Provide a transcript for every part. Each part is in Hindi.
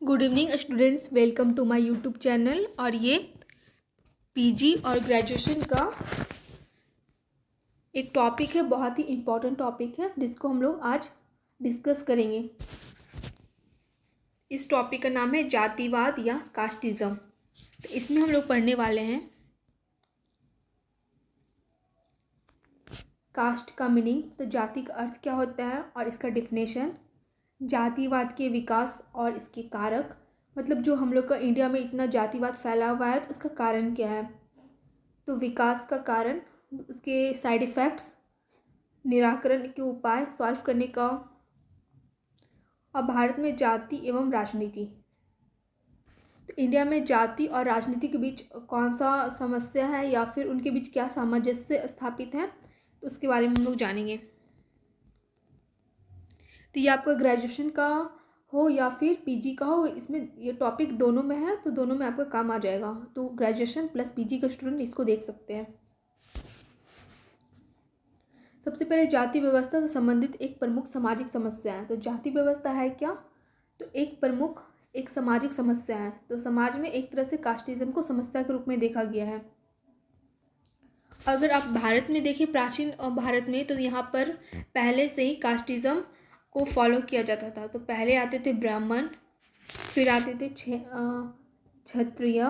Good evening students, welcome to my YouTube channel. और ये पीजी और ग्रेजुएशन का एक टॉपिक है, बहुत ही इम्पोर्टेंट टॉपिक है जिसको हम लोग आज डिस्कस करेंगे। इस टॉपिक का नाम है जातिवाद या कास्टिज़्म। तो इसमें हम लोग पढ़ने वाले हैं कास्ट का मीनिंग, तो जाति का अर्थ क्या होता है और इसका डिफिनेशन, जातिवाद के विकास और इसके कारक, मतलब जो हम लोग का इंडिया में इतना जातिवाद फैला हुआ है तो उसका कारण क्या है, तो विकास का कारण, उसके साइड इफ़ेक्ट्स, निराकरण के उपाय, सॉल्व करने का, और भारत में जाति एवं राजनीति। तो इंडिया में जाति और राजनीति के बीच कौन सा समस्या है या फिर उनके बीच क्या सामंजस्य स्थापित है, तो उसके बारे में हम लोग जानेंगे। तो ये आपका ग्रेजुएशन का हो या फिर पीजी का हो, इसमें ये टॉपिक दोनों में है, तो दोनों में आपका काम आ जाएगा। तो ग्रेजुएशन प्लस पीजी का स्टूडेंट इसको देख सकते हैं। सबसे पहले जाति व्यवस्था से संबंधित एक प्रमुख सामाजिक समस्या है। तो जाति व्यवस्था है क्या, तो एक सामाजिक समस्या है। तो समाज में एक तरह से कास्टिज्म को समस्या के रूप में देखा गया है। अगर आप भारत में देखें, प्राचीन भारत में, तो यहाँ पर पहले से ही कास्टिज्म को फॉलो किया जाता था। तो पहले आते थे ब्राह्मण, फिर आते थे क्षत्रिय,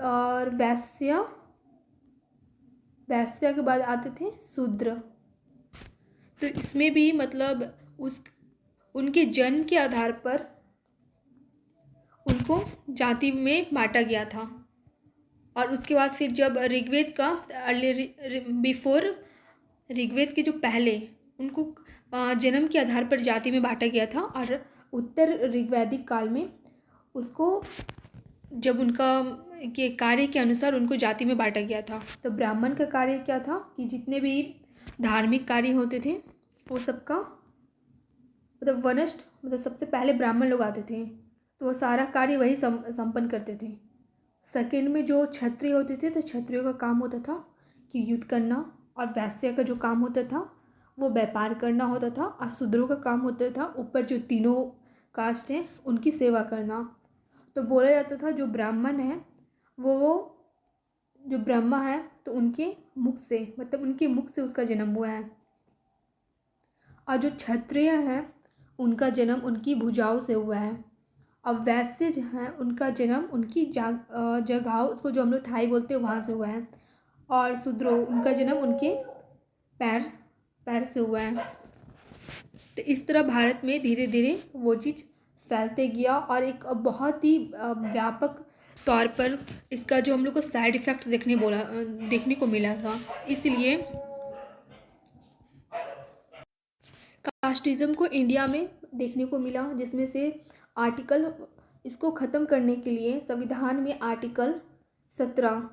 और वैश्य के बाद आते थे शूद्र। तो इसमें भी मतलब उनके जन्म के आधार पर उनको जाति में बांटा गया था। और उसके बाद फिर जब ऋग्वेद का बिफोर ऋग्वेद के जो पहले उनको जन्म के आधार पर जाति में बांटा गया था, और उत्तर ऋग्वैदिक काल में उसको जब उनका के कार्य के अनुसार उनको जाति में बांटा गया था। तो ब्राह्मण का कार्य क्या था कि जितने भी धार्मिक कार्य होते थे वो सबका मतलब वनस्थ, मतलब सबसे पहले ब्राह्मण लोग आते थे, तो वो सारा कार्य वही संपन्न करते थे। सेकंड में जो क्षत्रिय होते थे, तो क्षत्रियों का काम होता था कि युद्ध करना, और वैश्य का जो काम होता था वो व्यापार करना होता था, और शूद्रों का काम होता था ऊपर जो तीनों कास्ट हैं उनकी सेवा करना। तो बोला जाता था जो ब्राह्मण है वो जो ब्रह्मा है, तो उनके मुख से, मतलब उनके मुख से उसका जन्म हुआ है। और जो क्षत्रिय हैं उनका जन्म उनकी भुजाओं से हुआ है। अब वैश्य जो है उनका जन्म उनकी जगह, उसको जो हम लोग थाई बोलते हैं, वहाँ से हुआ है। और शूद्रो उनका जन्म उनके पैर से हुआ है। तो इस तरह भारत में धीरे धीरे वो चीज़ फैलते गया, और एक बहुत ही व्यापक तौर पर इसका जो हम लोग को साइड इफ़ेक्ट्स देखने को मिला था। इसलिए कास्टिज्म को इंडिया में देखने को मिला, जिसमें से इसको ख़त्म करने के लिए संविधान में आर्टिकल 17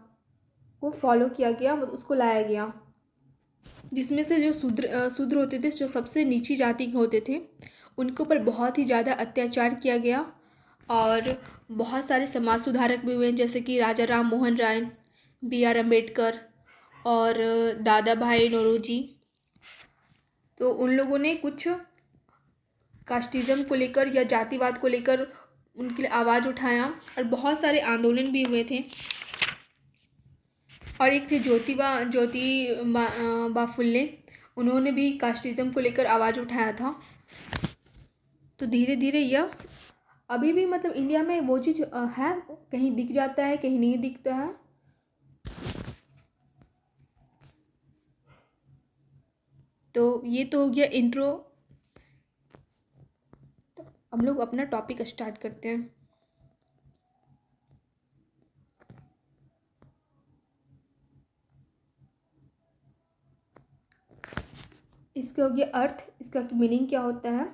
को फॉलो किया गया, मतलब उसको लाया गया, जिसमें से जो शूद्र होते थे, जो सबसे नीची जाति के होते थे, उनके ऊपर बहुत ही ज़्यादा अत्याचार किया गया। और बहुत सारे समाज सुधारक भी हुए, जैसे कि राजा राम मोहन राय, BR अम्बेडकर और दादा भाई नौरोजी। तो उन लोगों ने कुछ कास्टिज्म को लेकर या जातिवाद को लेकर उनके लिए आवाज़ उठाया, और बहुत सारे आंदोलन भी हुए थे। और एक थे ज्योतिबा फुल्ले, उन्होंने भी कास्टिज्म को लेकर आवाज़ उठाया था। तो धीरे धीरे यह अभी भी मतलब इंडिया में वो चीज़ है, कहीं दिख जाता है कहीं नहीं दिखता है। तो ये तो हो गया इंट्रो। तो हम लोग अपना टॉपिक स्टार्ट करते हैं। इसका हो गया अर्थ, इसका मीनिंग क्या होता है।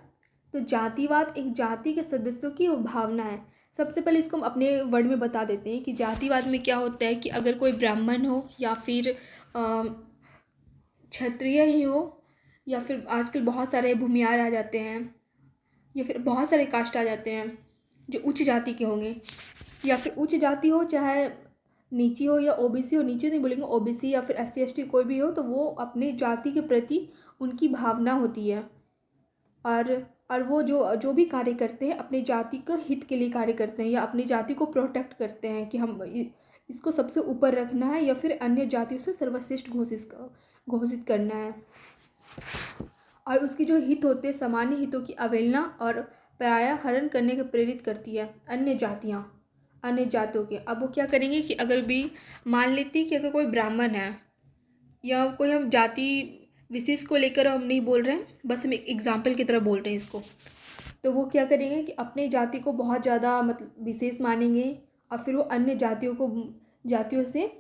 तो जातिवाद एक जाति के सदस्यों की भावना है। सबसे पहले इसको हम अपने वर्ड में बता देते हैं कि जातिवाद में क्या होता है कि अगर कोई ब्राह्मण हो या फिर क्षत्रिय ही हो, या फिर आजकल बहुत सारे भूमियार आ जाते हैं, या फिर बहुत सारे कास्ट आ जाते हैं जो उच्च जाति के होंगे, या फिर उच्च जाति हो चाहे नीची हो या ओबीसी हो, नीचे नहीं बोलेंगे, ओबीसी या फिर एससी एसटी कोई भी हो, तो वो अपने जाति के प्रति उनकी भावना होती है। और वो जो जो भी कार्य करते हैं अपनी जाति के हित के लिए कार्य करते हैं, या अपनी जाति को प्रोटेक्ट करते हैं कि हम इसको सबसे ऊपर रखना है या फिर अन्य जातियों से सर्वश्रेष्ठ घोषित करना है। और उसकी जो हित होते हैं सामान्य हितों की अवहेलना और पराया हरण करने के प्रेरित करती है अन्य जातियों के। अब वो क्या करेंगे कि अगर भी मान लेते हैं कि अगर कोई ब्राह्मण है या कोई, हम जाति विशेष को लेकर हम नहीं बोल रहे हैं, बस हम एक एग्जाम्पल की तरह बोल रहे हैं इसको, तो वो क्या करेंगे कि अपने जाति को बहुत ज़्यादा मतलब विशेष मानेंगे और फिर वो अन्य जातियों से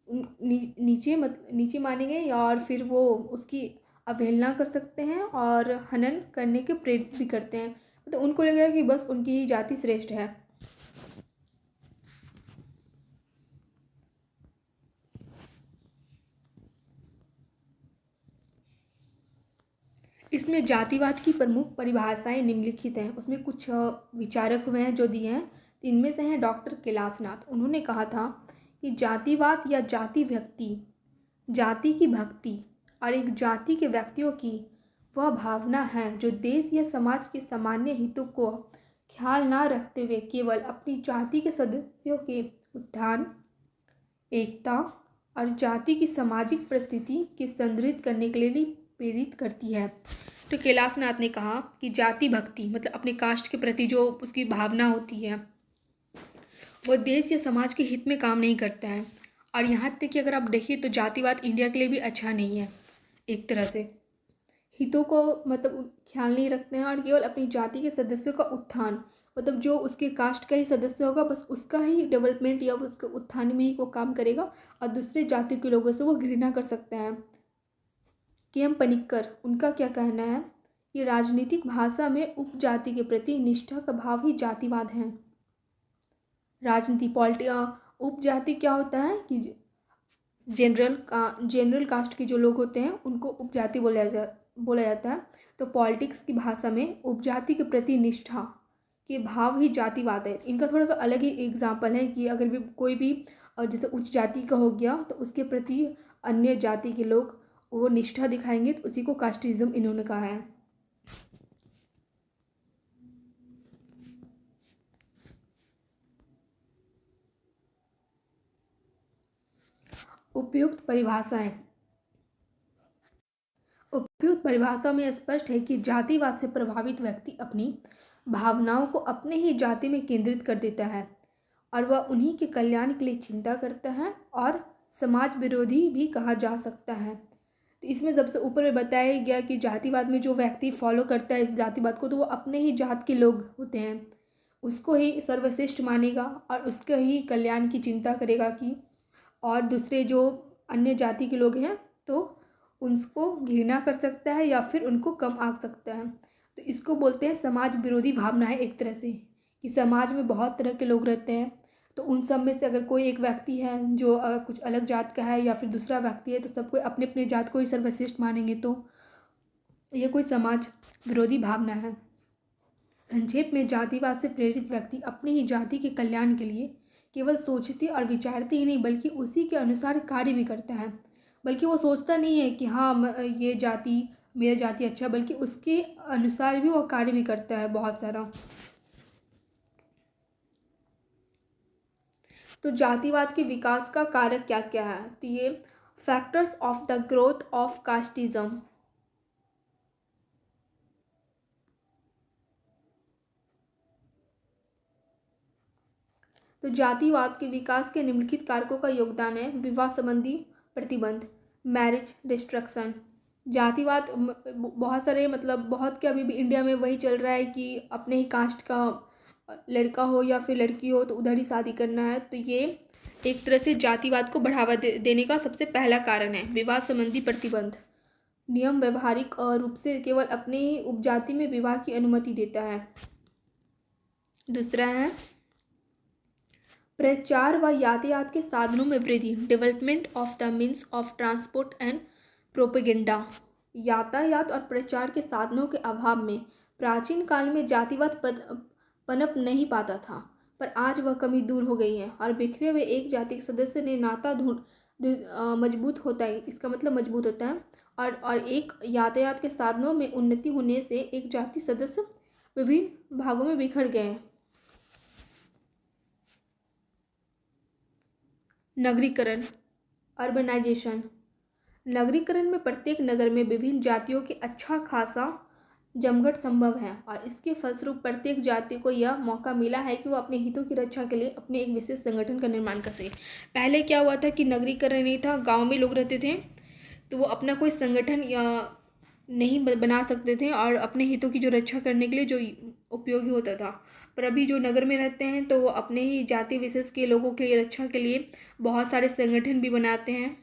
नीचे मानेंगे, या और फिर वो उसकी अवहेलना कर सकते हैं और हनन करने के प्रेरित भी करते हैं। तो उनको लगेगा कि बस उनकी ही जाति श्रेष्ठ है। इसमें जातिवाद की प्रमुख परिभाषाएं निम्नलिखित हैं। उसमें कुछ विचारक हुए हैं जो दिए हैं। इनमें से हैं डॉक्टर कैलाशनाथ। उन्होंने कहा था कि जातिवाद या जाति की भक्ति और एक जाति के व्यक्तियों की वह भावना है जो देश या समाज के सामान्य हितों को ख्याल न रखते हुए केवल अपनी जाति के सदस्यों के उत्थान, एकता और जाति की सामाजिक परिस्थिति के संदर्भित करने के लिए प्रेरित करती है। तो कैलाशनाथ ने कहा कि जाति भक्ति मतलब अपने कास्ट के प्रति जो उसकी भावना होती है वो देश या समाज के हित में काम नहीं करता है। और यहाँ तक कि अगर आप देखिए तो जातिवाद इंडिया के लिए भी अच्छा नहीं है। एक तरह से हितों को मतलब ख्याल नहीं रखते हैं और केवल अपनी जाति के सदस्यों का उत्थान, मतलब जो उसके कास्ट का ही सदस्य होगा बस उसका ही डेवलपमेंट या उसके उत्थान में ही वो काम करेगा, और दूसरे जाति के लोगों से वो घृणा कर सकते हैं। के.एम. पनिक्कर, उनका क्या कहना है कि राजनीतिक भाषा में उपजाति के प्रति निष्ठा का भाव ही जातिवाद है। उपजाति क्या होता है कि जनरल कास्ट के जो लोग होते हैं उनको उपजाति बोला जाता है। तो पॉलिटिक्स की भाषा में उपजाति के प्रति निष्ठा के भाव ही जातिवाद है। इनका थोड़ा सा अलग ही एग्जाम्पल है कि अगर भी कोई भी जैसे उच्च जाति का हो गया तो उसके प्रति अन्य जाति के लोग वो निष्ठा दिखाएंगे, तो उसी को कास्टिज्म इन्होंने कहा है। उपयुक्त परिभाषा में स्पष्ट है कि जातिवाद से प्रभावित व्यक्ति अपनी भावनाओं को अपने ही जाति में केंद्रित कर देता है और वह उन्हीं के कल्याण के लिए चिंता करता है और समाज विरोधी भी कहा जा सकता है। तो इसमें सबसे ऊपर में बताया गया कि जातिवाद में जो व्यक्ति फॉलो करता है इस जातिवाद को, तो वो अपने ही जात के लोग होते हैं, उसको ही सर्वश्रेष्ठ मानेगा और उसके ही कल्याण की चिंता करेगा कि, और दूसरे जो अन्य जाति के लोग हैं तो उनको घृणा कर सकता है या फिर उनको कम आंक सकता है। तो इसको बोलते हैं समाज विरोधी भावना है एक तरह से, कि समाज में बहुत तरह के लोग रहते हैं, तो उन सब में से अगर कोई एक व्यक्ति है जो कुछ अलग जात का है या फिर दूसरा व्यक्ति है तो सब कोई अपने अपने जात को ही सर्वश्रेष्ठ मानेंगे, तो ये कोई समाज विरोधी भावना है। संक्षेप में जातिवाद से प्रेरित व्यक्ति अपनी ही जाति के कल्याण के लिए केवल सोचते और विचारते ही नहीं बल्कि उसी के अनुसार कार्य भी करता है। बल्कि वो सोचता नहीं है कि हाँ ये जाति मेरा जाति अच्छा, बल्कि उसके अनुसार भी वो कार्य भी करता है बहुत सारा। तो जातिवाद के विकास का कारक क्या क्या है, तो ये factors of the growth of casteism. तो जातिवाद के विकास के निम्नलिखित कारकों का योगदान है। विवाह संबंधी प्रतिबंध, मैरिज रिस्ट्रिक्शन। जातिवाद बहुत सारे मतलब बहुत के अभी भी इंडिया में वही चल रहा है कि अपने ही कास्ट का लड़का हो या फिर लड़की हो तो उधर ही शादी करना है। तो ये एक तरह से जातिवाद को बढ़ावा देने का सबसे पहला कारण है। विवाह संबंधी प्रतिबंध, नियम व्यवहारिक रूप से केवल अपने ही उपजाति में विवाह की अनुमति देता है। दूसरा है प्रचार व यातायात के साधनों में वृद्धि, development of the means of transport and propaganda. यातायात और प्रचार के साधनों के अभाव में प्राचीन काल में जातिवाद पनप नहीं पाता था, पर आज वह कमी दूर हो गई है और बिखरे हुए एक जाति के सदस्य ने नाता मजबूत होता है, इसका मतलब मजबूत होता है। और एक यातायात के साधनों में उन्नति होने से एक जाति सदस्य विभिन्न भागों में बिखर गए हैं। नगरीकरण, अर्बनाइजेशन। नगरीकरण में प्रत्येक नगर में विभिन्न जातियों के अच्छा खासा जमघट संभव है और इसके फलस्वरूप प्रत्येक जाति को यह मौका मिला है कि वो अपने हितों की रक्षा के लिए अपने एक विशेष संगठन का निर्माण कर सके। पहले क्या हुआ था कि नगरीकरण नहीं था, गांव में लोग रहते थे तो वो अपना कोई संगठन या नहीं बना सकते थे और अपने हितों की जो रक्षा करने के लिए जो उपयोगी होता था। पर अभी जो नगर में रहते हैं तो वो अपने ही जाति विशेष के लोगों के लिए रक्षा के लिए बहुत सारे संगठन भी बनाते हैं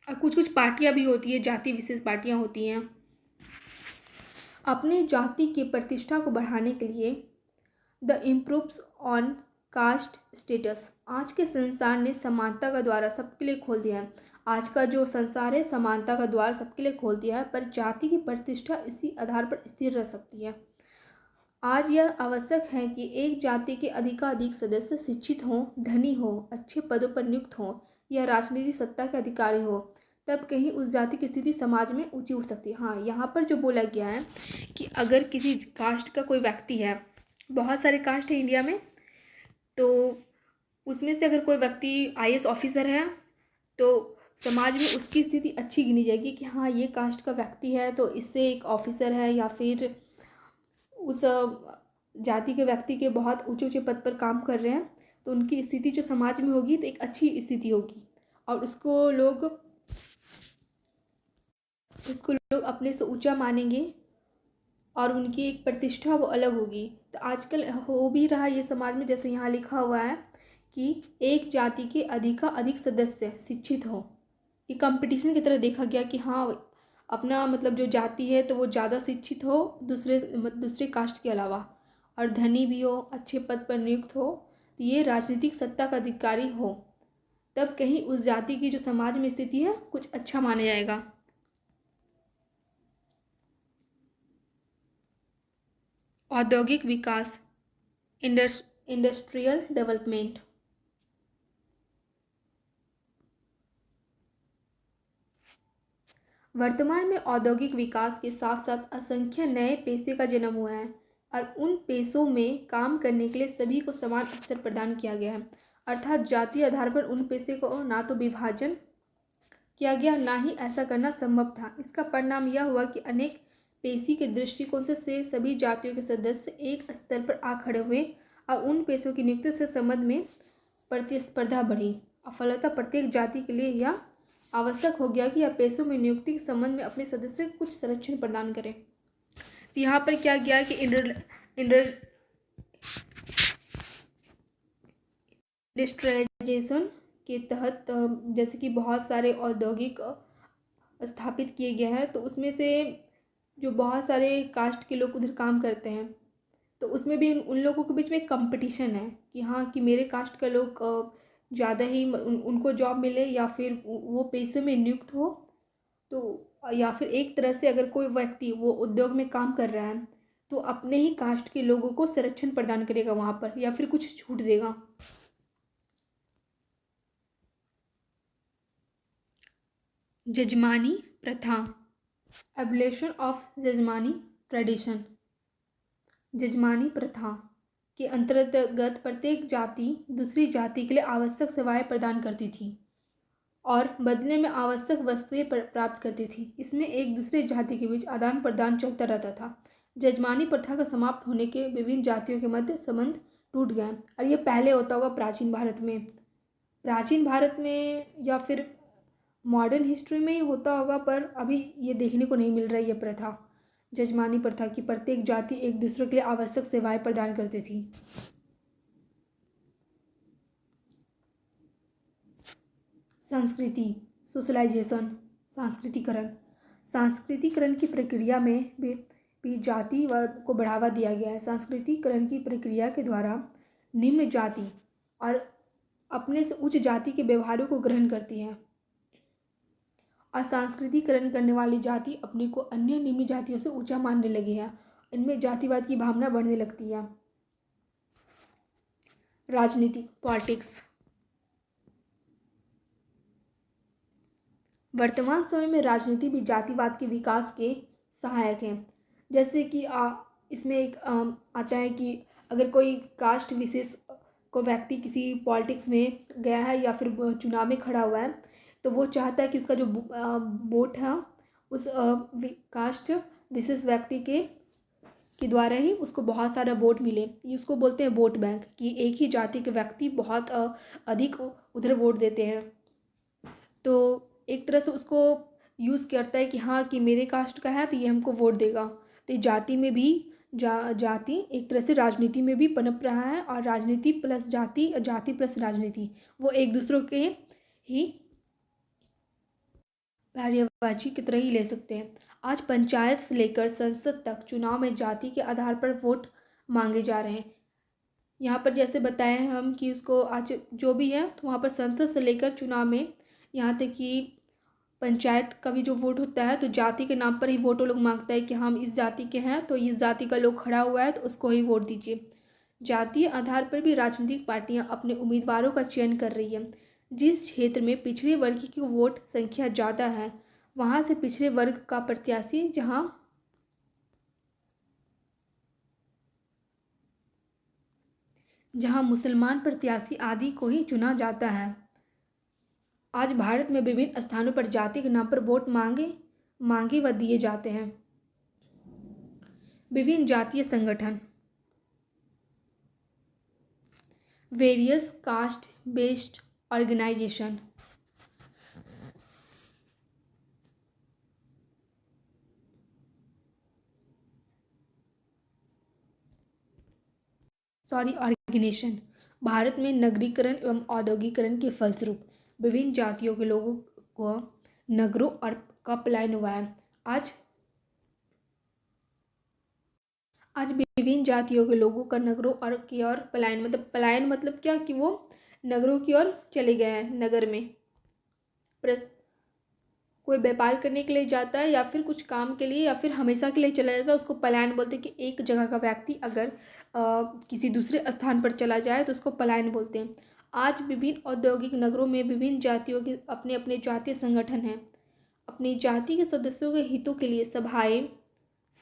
और कुछ कुछ पार्टियां भी होती है, जाति विशेष पार्टियां होती हैं। अपने जाति की प्रतिष्ठा को बढ़ाने के लिए the improves on caste status. आज के संसार ने समानता का द्वार सबके लिए खोल दिया है। आज का जो संसार है समानता का द्वार सबके लिए खोल दिया है, पर जाति की प्रतिष्ठा इसी आधार पर स्थिर रह सकती है। आज यह आवश्यक है कि एक जाति के अधिकाधिक सदस्य शिक्षित हों, धनी हों, अच्छे पदों पर नियुक्त हों या राजनीतिक सत्ता के अधिकारी हो, तब कहीं उस जाति की स्थिति समाज में ऊंची उठ सकती है। हाँ, यहाँ पर जो बोला गया है कि अगर किसी कास्ट का कोई व्यक्ति है, बहुत सारे कास्ट है इंडिया में, तो उसमें से अगर कोई व्यक्ति IAS ऑफिसर है तो समाज में उसकी स्थिति अच्छी गिनी जाएगी कि हाँ ये कास्ट का व्यक्ति है तो इससे एक ऑफिसर है, या फिर उस जाति के व्यक्ति के बहुत ऊंचे ऊंचे पद पर काम कर रहे हैं तो उनकी स्थिति जो समाज में होगी तो एक अच्छी स्थिति होगी और उसको लोग अपने से ऊंचा मानेंगे और उनकी एक प्रतिष्ठा वो अलग होगी। तो आजकल हो भी रहा है ये समाज में, जैसे यहाँ लिखा हुआ है कि एक जाति के अधिक सदस्य शिक्षित हो। ये कंपटीशन की तरह देखा गया कि हाँ अपना मतलब जो जाति है तो वो ज़्यादा शिक्षित हो दूसरे कास्ट के अलावा, और धनी भी हो, अच्छे पद पर नियुक्त हो, तो ये राजनीतिक सत्ता का अधिकारी हो, तब कहीं उस जाति की जो समाज में स्थिति है कुछ अच्छा माना जाएगा। औद्योगिक विकास, इंडस्ट्रियल डेवलपमेंट। वर्तमान में औद्योगिक विकास के साथ साथ असंख्य नए पेशे का जन्म हुआ है और उन पेशों में काम करने के लिए सभी को समान अवसर प्रदान किया गया है। अर्थात जातीय आधार पर उन पेशे को ना तो विभाजन किया गया, ना ही ऐसा करना संभव था। इसका परिणाम यह हुआ कि अनेक पेशी के दृष्टिकोण से सभी जातियों के सदस्य एक स्तर पर आ खड़े हुए और उन पेशों की नियुक्ति से संबंध में प्रतिस्पर्धा बढ़ी और फलतः प्रत्येक जाति के लिए यह आवश्यक हो गया कि यह पेशों में नियुक्ति के संबंध में अपने सदस्य को कुछ संरक्षण प्रदान करें। तो यहाँ पर क्या गया कि इंडस्ट्रियलाइजेशन के तहत जैसे कि बहुत सारे औद्योगिक स्थापित किए गए हैं, तो उसमें से जो बहुत सारे कास्ट के लोग उधर काम करते हैं तो उसमें भी उन लोगों के बीच में एक कंपटीशन है कि हाँ कि मेरे कास्ट का लोग ज़्यादा ही उनको जॉब मिले या फिर वो पेशे में नियुक्त हो, तो या फिर एक तरह से अगर कोई व्यक्ति वो उद्योग में काम कर रहा है तो अपने ही कास्ट के लोगों को संरक्षण प्रदान करेगा वहाँ पर या फिर कुछ छूट देगा। जजमानी प्रथा, एबोलिशन ऑफ जजमानी ट्रेडिशन। जजमानी प्रथा के अंतर्गत प्रत्येक जाति दूसरी जाति के लिए आवश्यक सेवाएं प्रदान करती थी और बदले में आवश्यक वस्तुएं प्राप्त करती थी। इसमें एक दूसरे जाति के बीच आदान प्रदान चलता रहता था। जजमानी प्रथा का समाप्त होने के विभिन्न जातियों के मध्य संबंध टूट गए और ये पहले होता होगा प्राचीन भारत में या फिर मॉडर्न हिस्ट्री में ही होता होगा, पर अभी ये देखने को नहीं मिल रहा है ये प्रथा, जजमानी प्रथा की प्रत्येक जाति एक दूसरे के लिए आवश्यक सेवाएं प्रदान करती थी। संस्कृति, सोशलाइजेशन, सांस्कृतिकरण की प्रक्रिया में भी जाति वर्ग को बढ़ावा दिया गया है। सांस्कृतिकरण की प्रक्रिया के द्वारा निम्न जाति और अपने से उच्च जाति के व्यवहारों को ग्रहण करती है और सांस्कृतिकरण करने वाली जाति अपने को अन्य निम्न जातियों से ऊंचा मानने लगी है। इनमें जातिवाद की भावना बढ़ने लगती है। राजनीति, पॉलिटिक्स। वर्तमान समय में राजनीति भी जातिवाद के विकास के सहायक है। जैसे कि इसमें एक आता है कि अगर कोई कास्ट विशेष को व्यक्ति किसी पॉलिटिक्स में गया है या फिर चुनाव में खड़ा हुआ है, तो वो चाहता है कि उसका जो वोट है उस कास्ट विशेष व्यक्ति के द्वारा ही उसको बहुत सारा वोट मिले। ये उसको बोलते हैं वोट बैंक, कि एक ही जाति के व्यक्ति बहुत अधिक उधर वोट देते हैं। तो एक तरह से उसको यूज़ करता है कि हाँ कि मेरे कास्ट का है तो ये हमको वोट देगा। तो जाति में भी जाति एक तरह से राजनीति में भी पनप रहा है, और राजनीति प्लस जाति, जाति प्लस राजनीति, वो एक दूसरे के ही पर्यायवाची की तरह ही ले सकते हैं। आज पंचायत से लेकर संसद तक चुनाव में जाति के आधार पर वोट मांगे जा रहे हैं। यहाँ पर जैसे बताए हैं हम कि उसको आज जो भी है, तो वहाँ पर संसद से लेकर चुनाव में, यहाँ तक कि पंचायत का भी जो वोट होता है तो जाति के नाम पर ही वोट वो लोग मांगता है कि हम इस जाति के हैं तो इस जाति का लोग खड़ा हुआ है तो उसको ही वोट दीजिए। जातीय आधार पर भी राजनीतिक पार्टियां अपने उम्मीदवारों का चयन कर रही है। जिस क्षेत्र में पिछड़े वर्ग की वोट संख्या ज़्यादा है, वहां से पिछड़े वर्ग का प्रत्याशी जहां मुसलमान प्रत्याशी आदि को ही चुना जाता है। आज भारत में विभिन्न स्थानों पर जाति के नाम पर वोट मांगे व दिए जाते हैं। विभिन्न जातीय संगठन, various caste based organisation. Organisation Bharat में नगरीकरण एवं औद्योगिकरण के फलस्वरूप विभिन्न जातियों के लोगों को नगरों और का पलायन हुआ है। आज विभिन्न जातियों के लोगों का नगरों और की ओर पलायन मतलब क्या, कि वो नगरों की ओर चले गए हैं। नगर में कोई व्यापार करने के लिए जाता है या फिर कुछ काम के लिए या फिर हमेशा के लिए चला जाता है, उसको पलायन बोलते हैं। कि एक जगह का व्यक्ति अगर किसी दूसरे स्थान पर चला जाए तो उसको पलायन बोलते हैं। आज विभिन्न औद्योगिक नगरों में विभिन्न जातियों के अपने अपने जातीय संगठन हैं। अपनी जाति के सदस्यों के हितों के लिए सभाएं,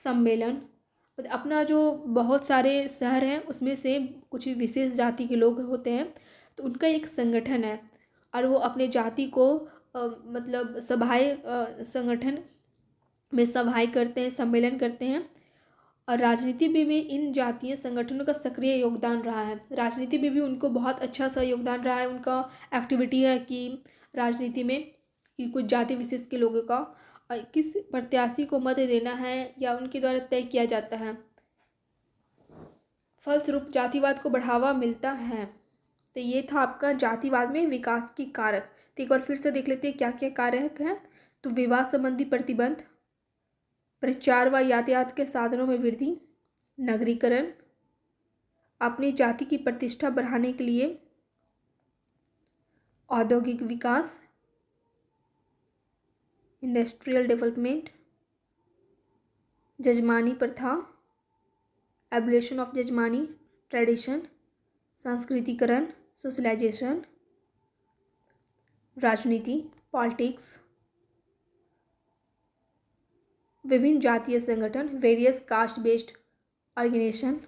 सम्मेलन, अपना जो बहुत सारे शहर हैं उसमें से कुछ विशेष जाति के लोग होते हैं तो उनका एक संगठन है, और वो अपने जाति को मतलब संगठन में सभाएं करते हैं, सम्मेलन करते हैं। और राजनीति में भी इन जातीय संगठनों का सक्रिय योगदान रहा है। राजनीति में भी उनको बहुत अच्छा सा योगदान रहा है। उनका एक्टिविटी है कि राजनीति में कि कुछ जाति विशेष के लोगों का किस प्रत्याशी को मत देना है या उनके द्वारा तय किया जाता है। फलस्वरूप जातिवाद को बढ़ावा मिलता है। तो ये था आपका जातिवाद में विकास की कारक। तो एक बार फिर से देख लेते हैं क्या क्या कारक हैं। तो विवाह संबंधी प्रतिबंध, प्रचार व यातायात के साधनों में वृद्धि, नगरीकरण, अपनी जाति की प्रतिष्ठा बढ़ाने के लिए औद्योगिक विकास, इंडस्ट्रियल डेवलपमेंट, जजमानी प्रथा, एबोलिशन ऑफ जजमानी ट्रेडिशन, संस्कृतिकरण, सोशलाइजेशन, राजनीति, पॉलिटिक्स, विभिन्न जातीय संगठन, वेरियस कास्ट बेस्ड ऑर्गेनाइजेशन,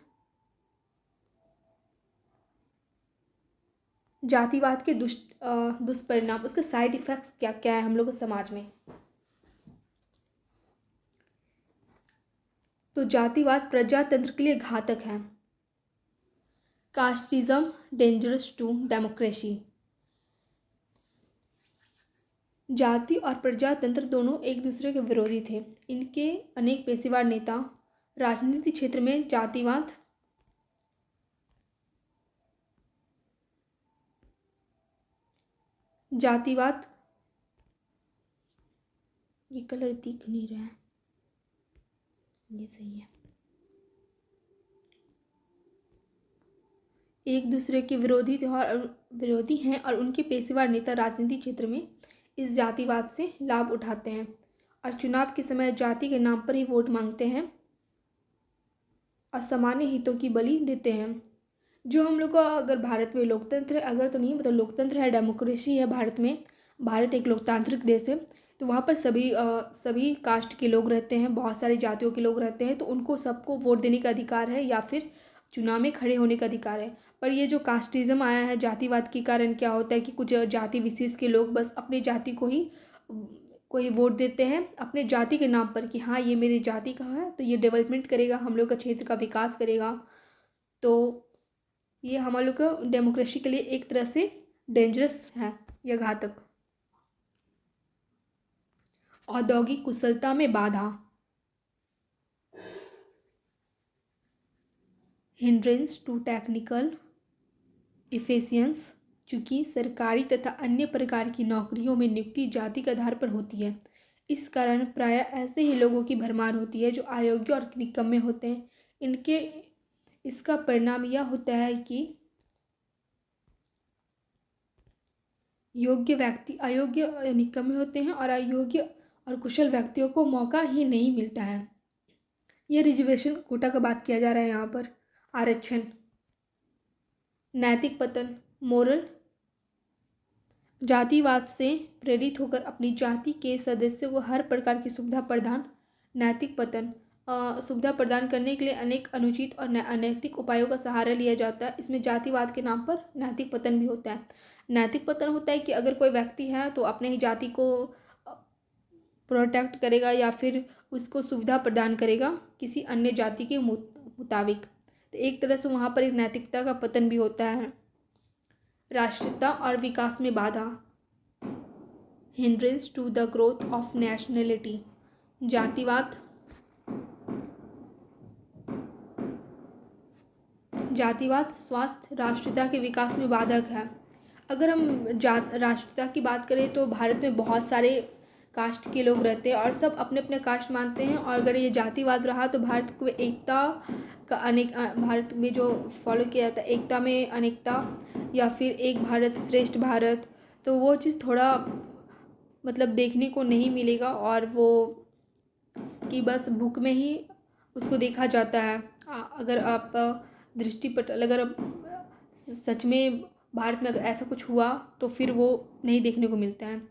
जातिवाद के दुष्परिणाम, उसके साइड इफेक्ट्स क्या क्या है हम लोग समाज में। तो जातिवाद प्रजातंत्र के लिए घातक है। Casteism dangerous to democracy. जाति और प्रजातंत्र दोनों एक दूसरे के विरोधी थे। इनके अनेक पेशेवर नेता राजनीति क्षेत्र में जातिवाद ये कलर दिख नहीं रहा है, ये सही है, एक दूसरे के विरोधी हैं और उनके पेशेवर नेता राजनीति क्षेत्र में इस जातिवाद से लाभ उठाते हैं और चुनाव के समय जाति के नाम पर ही वोट मांगते हैं और सामान्य हितों की बलि देते हैं। जो हम लोग का अगर भारत में लोकतंत्र अगर तो नहीं मतलब लोकतंत्र है, डेमोक्रेसी है भारत में, भारत एक लोकतांत्रिक देश है, तो वहाँ पर सभी कास्ट के लोग रहते हैं, बहुत सारी जातियों के लोग रहते हैं, तो उनको सबको वोट देने का अधिकार है या फिर चुनाव में खड़े होने का अधिकार है। पर ये जो कास्टिज्म आया है, जातिवाद के कारण क्या होता है कि कुछ जाति विशेष के लोग बस अपनी जाति को ही वोट देते हैं अपने जाति के नाम पर कि हाँ ये मेरी जाति का है तो ये डेवलपमेंट करेगा, हम लोग का क्षेत्र का विकास करेगा। तो ये हमारे लोग का डेमोक्रेसी के लिए एक तरह से डेंजरस है या घातक। औद्योगिक कुशलता में बाधा, हिंड्रेंस टू टेक्निकल इफिशियंस, चूंकि सरकारी तथा अन्य प्रकार की नौकरियों में नियुक्ति जाति के आधार पर होती है, इस कारण प्रायः ऐसे ही लोगों की भरमार होती है जो अयोग्य और निकम्मे होते हैं। इसका परिणाम यह होता है कि योग्य व्यक्ति अयोग्य निकम्मे होते हैं और अयोग्य और कुशल व्यक्तियों को मौका ही नहीं मिलता है। यह रिजर्वेशन कोटा का बात किया जा रहा है यहाँ पर, आरक्षण। नैतिक पतन, मोरल, जातिवाद से प्रेरित होकर अपनी जाति के सदस्यों को हर प्रकार की सुविधा प्रदान। नैतिक पतन, सुविधा प्रदान करने के लिए अनेक अनुचित और अनैतिक उपायों का सहारा लिया जाता है। इसमें जातिवाद के नाम पर नैतिक पतन भी होता है। नैतिक पतन होता है कि अगर कोई व्यक्ति है तो अपने ही जाति को प्रोटेक्ट करेगा या फिर उसको सुविधा प्रदान करेगा किसी अन्य जाति के मुताबिक, तो एक तरह से वहाँ पर एक नैतिकता का पतन भी होता है। राष्ट्रीयता और विकास में बाधा, hindrance to the growth of nationality, जातिवाद स्वास्थ्य राष्ट्रीयता के विकास में बाधक है। अगर हम राष्ट्रीयता की बात करें तो भारत में बहुत सारे कास्ट के लोग रहते हैं और सब अपने अपने कास्ट मानते हैं, और अगर ये जातिवाद रहा तो भारत को एकता का भारत में जो फॉलो किया जाता है एकता में अनेकता या फिर एक भारत श्रेष्ठ भारत, तो वो चीज़ थोड़ा मतलब देखने को नहीं मिलेगा, और वो कि बस बुक में ही उसको देखा जाता है। अगर आप दृष्टिपटल अगर सच में भारत में अगर ऐसा कुछ हुआ तो फिर वो नहीं देखने को मिलता है।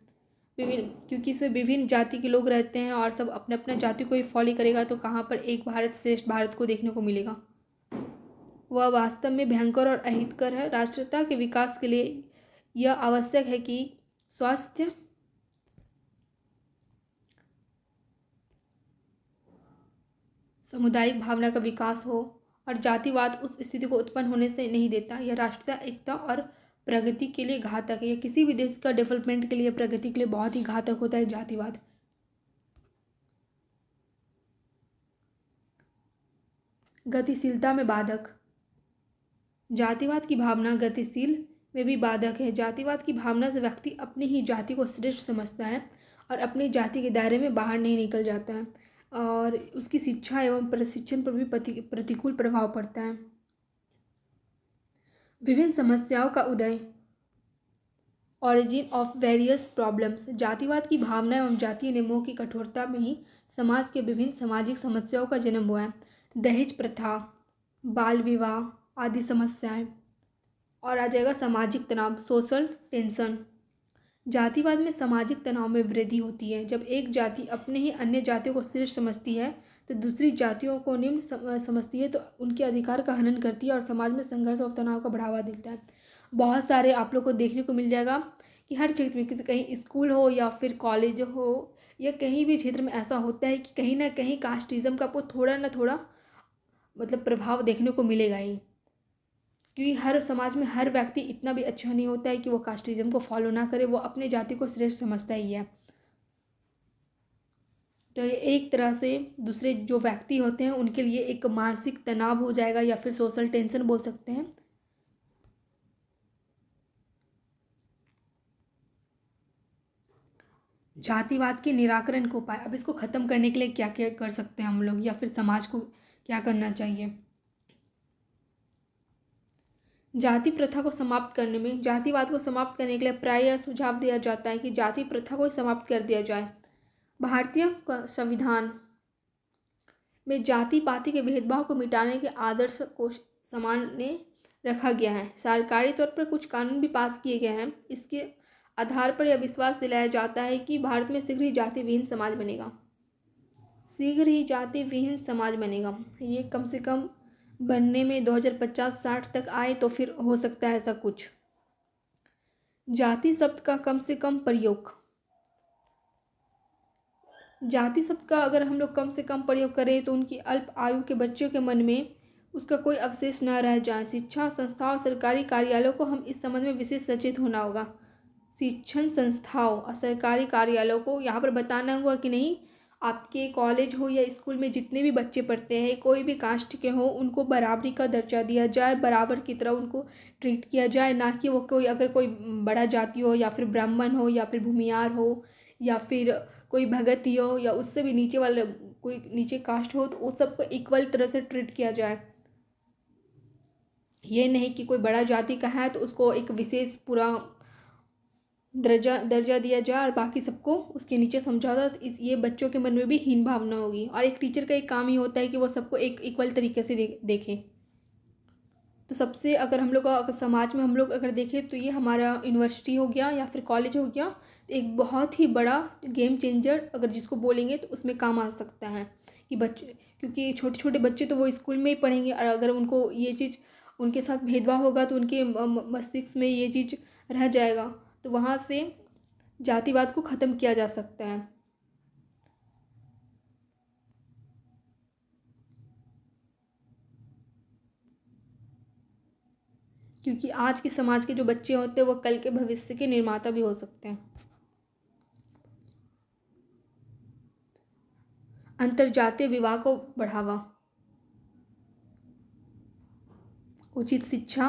क्योंकि इसमें विभिन्न जाति के लोग रहते हैं और सब अपने अपने जाति को ही फॉलो करेगा, तो कहाँ पर एक भारत श्रेष्ठ भारत को देखने को मिलेगा। वह वास्तव में भयंकर और अहितकर है। राष्ट्रीयता के विकास के लिए यह आवश्यक है कि स्वास्थ्य, सामुदायिक भावना का विकास हो, और जातिवाद उस स्थिति को उत्पन्न होने से नहीं देता। यह राष्ट्रीय एकता और प्रगति के लिए घातक है। यह किसी भी देश का डेवलपमेंट के लिए प्रगति के लिए बहुत ही घातक होता है जातिवाद। गतिशीलता में बाधक, जातिवाद की भावना गतिशील में भी बाधक है। जातिवाद की भावना से व्यक्ति अपनी ही जाति को श्रेष्ठ समझता है और अपनी जाति के दायरे में बाहर नहीं निकल जाता है, और उसकी शिक्षा एवं प्रशिक्षण पर भी प्रतिकूल प्रभाव पड़ता है। विभिन्न समस्याओं का उदय, ऑरिजिन ऑफ वेरियस प्रॉब्लम्स, जातिवाद की भावना एवं जातीय नियमों की कठोरता में ही समाज के विभिन्न सामाजिक समस्याओं का जन्म हुआ है। दहेज प्रथा, बाल विवाह आदि समस्याएं। और आ जाएगा सामाजिक तनाव, सोशल टेंशन। जातिवाद में सामाजिक तनाव में वृद्धि होती है। जब एक जाति अपने ही अन्य जातियों को श्रेष्ठ समझती है तो दूसरी जातियों को निम्न समझती है, तो उनके अधिकार का हनन करती है और समाज में संघर्ष और तनाव का बढ़ावा देता है। बहुत सारे आप लोग को देखने को मिल जाएगा कि हर क्षेत्र में किसी कहीं स्कूल हो या फिर कॉलेज हो या कहीं भी क्षेत्र में ऐसा होता है कि कहीं ना कहीं कास्टिज्म का आपको थोड़ा ना थोड़ा मतलब प्रभाव देखने को मिलेगा ही, क्योंकि हर समाज में हर व्यक्ति इतना भी अच्छा नहीं होता है कि वो कास्टिज्म को फॉलो ना करे, वो अपने जाति को श्रेष्ठ समझता ही है। तो ये एक तरह से दूसरे जो व्यक्ति होते हैं उनके लिए एक मानसिक तनाव हो जाएगा या फिर सोशल टेंशन बोल सकते हैं। जातिवाद के निराकरण को उपाय, अब इसको खत्म करने के लिए क्या क्या कर सकते हैं हम लोग या फिर समाज को क्या करना चाहिए। जाति प्रथा को समाप्त करने में, जातिवाद को समाप्त करने के लिए प्रायः सुझाव दिया जाता है कि जाति प्रथा को समाप्त कर दिया जाए। भारतीय संविधान में जाति पाति के भेदभाव को मिटाने के आदर्श को सामान्य रखा गया है। सरकारी तौर पर कुछ कानून भी पास किए गए हैं। इसके आधार पर यह विश्वास दिलाया जाता है कि भारत में शीघ्र ही जाति विहीन समाज बनेगा। शीघ्र ही जाति विहीन समाज बनेगा। ये कम से कम बनने में 2050-60 तक आए तो फिर हो सकता है ऐसा कुछ। जाति शब्द का कम से कम प्रयोग। जाति शब्द का अगर हम लोग कम से कम प्रयोग करें तो उनकी अल्प आयु के बच्चों के मन में उसका कोई अवशेष न रह जाए। शिक्षा संस्थाओं सरकारी कार्यालयों को हम इस संबंध में विशेष सचेत होना होगा। शिक्षण संस्थाओं और सरकारी कार्यालयों को यहाँ पर बताना होगा कि नहीं, आपके कॉलेज हो या स्कूल में जितने भी बच्चे पढ़ते हैं, कोई भी कास्ट के हो, उनको बराबरी का दर्जा दिया जाए, बराबर की तरह उनको ट्रीट किया जाए। ना कि वो कोई अगर कोई बड़ा जाति हो या फिर ब्राह्मण हो या फिर भूमियार हो या फिर कोई भगत हो या उससे भी नीचे वाले कोई नीचे कास्ट हो, तो उन सबको इक्वल तरह से ट्रीट किया जाए। ये नहीं कि कोई बड़ा जाति का है तो उसको एक विशेष पूरा दर्जा दिया जाए और बाकी सबको उसके नीचे समझा जाए। ये बच्चों के मन में भी हीन भावना होगी। और एक टीचर का एक काम ही होता है कि वो सबको एक इक्वल तरीके से देखें। तो सबसे अगर हम लोग का समाज में हम लोग अगर देखें तो ये हमारा यूनिवर्सिटी हो गया या फिर कॉलेज हो गया, तो एक बहुत ही बड़ा गेम चेंजर अगर जिसको बोलेंगे तो उसमें काम आ सकता है कि बच्चे, क्योंकि छोटे छोटे बच्चे तो वो स्कूल में ही पढ़ेंगे और अगर उनको ये चीज़ उनके साथ भेदभाव होगा तो उनके मस्तिष्क में ये चीज़ रह जाएगा। तो वहाँ से जातिवाद को ख़त्म किया जा सकता है। क्योंकि आज के समाज के जो बच्चे होते हैं वो कल के भविष्य के निर्माता भी हो सकते हैं। अंतरजातीय विवाह को बढ़ावा। उचित शिक्षा,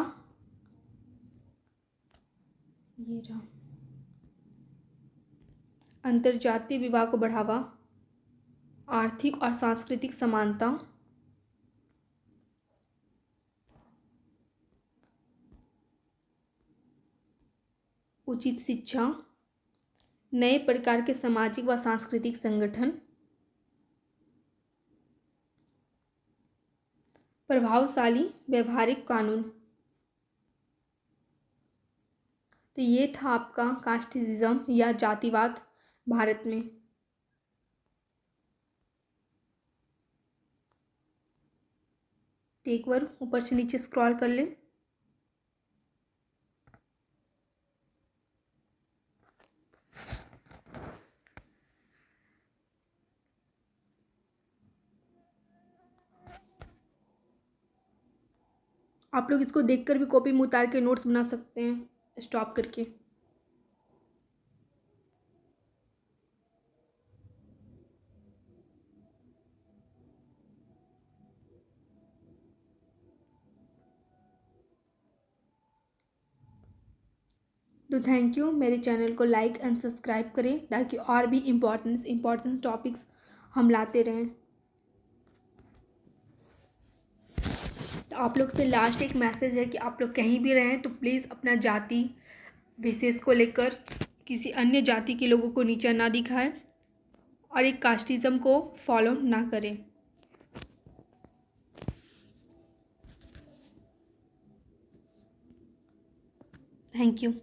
ये रहा, अंतरजातीय विवाह को बढ़ावा, आर्थिक और सांस्कृतिक समानता, उचित शिक्षा, नए प्रकार के सामाजिक व सांस्कृतिक संगठन, प्रभावशाली व्यवहारिक कानून। तो ये था आपका कास्टिज्म या जातिवाद भारत में। एक बार ऊपर से नीचे स्क्रॉल कर लें। आप लोग इसको देखकर भी कॉपी में उतार के नोट्स बना सकते हैं स्टॉप करके। तो थैंक यू। मेरे चैनल को लाइक एंड सब्सक्राइब करें ताकि और भी इम्पोर्टेंट टॉपिक्स हम लाते रहें। तो आप लोग से लास्ट एक मैसेज है कि आप लोग कहीं भी रहें तो प्लीज़ अपना जाति विशेष को लेकर किसी अन्य जाति के लोगों को नीचा ना दिखाएं और एक कास्टिज्म को फॉलो ना करें। Thank you.